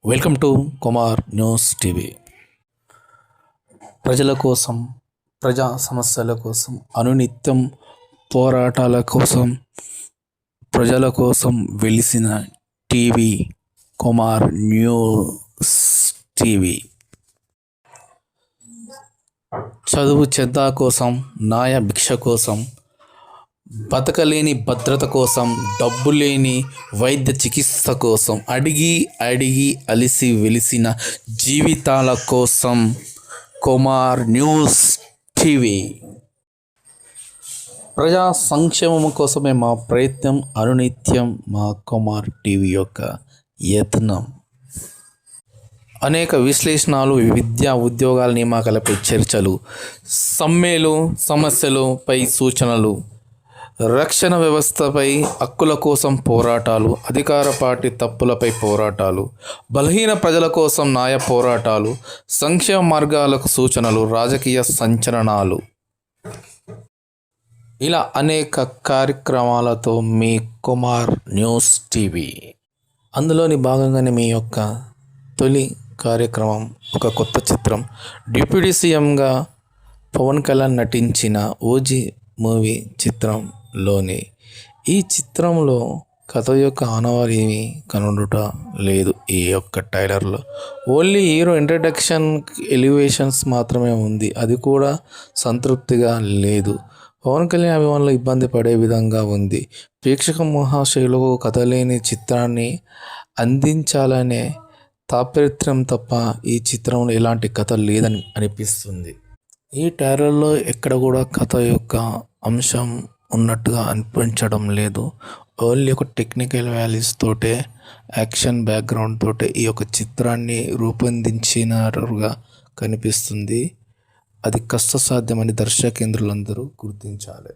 Welcome to Kumar news TV. ప్రజల కోసం, ప్రజా సమస్యల కోసం, అనునిత్యం పోరాటాల కోసం, ప్రజల కోసం వెలిసిన టీవీ కుమార్ న్యూస్ టీవీ. చదువు చెద్దా కోసం, న్యాయ భిక్ష కోసం, బతకలేని భద్రత కోసం, డబ్బు లేని వైద్య చికిత్స కోసం, అడిగి అలిసి వెలిసిన జీవితాల కోసం కుమార్ న్యూస్ టీవీ. ప్రజా సంక్షేమం కోసమే మా ప్రయత్నం, అనునిత్యం మా కుమార్ టీవీ యొక్క యత్నం. అనేక విశ్లేషణలు, విద్యా ఉద్యోగాల నియామకాలపై చర్చలు, సమ్మెలు, సమస్యలపై సూచనలు, రక్షణ వ్యవస్థపై హక్కుల కోసం పోరాటాలు, అధికార పార్టీ తప్పులపై పోరాటాలు, బలహీన ప్రజల కోసం న్యాయ పోరాటాలు, సంక్షేమ మార్గాలకు సూచనలు, రాజకీయ సంచలనాలు, ఇలా అనేక కార్యక్రమాలతో మీ కుమార్ న్యూస్ టీవీ. అందులోని భాగంగానే మీ యొక్క తొలి కార్యక్రమం ఒక కొత్త చిత్రం. డిప్యూటీ సీఎంగా పవన్ కళ్యాణ్ నటించిన ఓజీ మూవీ చిత్రంలోని ఈ చిత్రంలో కథ యొక్క ఆనవాలు ఏమీ కనుండుట లేదు. ఈ యొక్క ట్రైలర్లో ఓన్లీ హీరో ఇంట్రడక్షన్, ఎలివేషన్స్ మాత్రమే ఉంది. అది కూడా సంతృప్తిగా లేదు. పవన్ కళ్యాణ్ అభిమానులు ఇబ్బంది పడే విధంగా ఉంది. ప్రేక్షక మహాశయులకు కథ లేని చిత్రాన్ని అందించాలనే తాపత్రయం తప్ప ఈ చిత్రంలో ఎలాంటి కథ లేదని అనిపిస్తుంది. ఈ ట్రైలర్లో ఎక్కడ కూడా కథ యొక్క అంశం ఉన్నట్టుగా అనిపించడం లేదు. ఓన్లీ ఒక టెక్నికల్ వాల్యూస్ తోటే, యాక్షన్ బ్యాక్గ్రౌండ్ తోటే ఈ యొక్క చిత్రాన్ని రూపొందించినట్టుగా కనిపిస్తుంది. అది కష్టసాధ్యమని దర్శకేంద్రులందరూ గుర్తించాలి.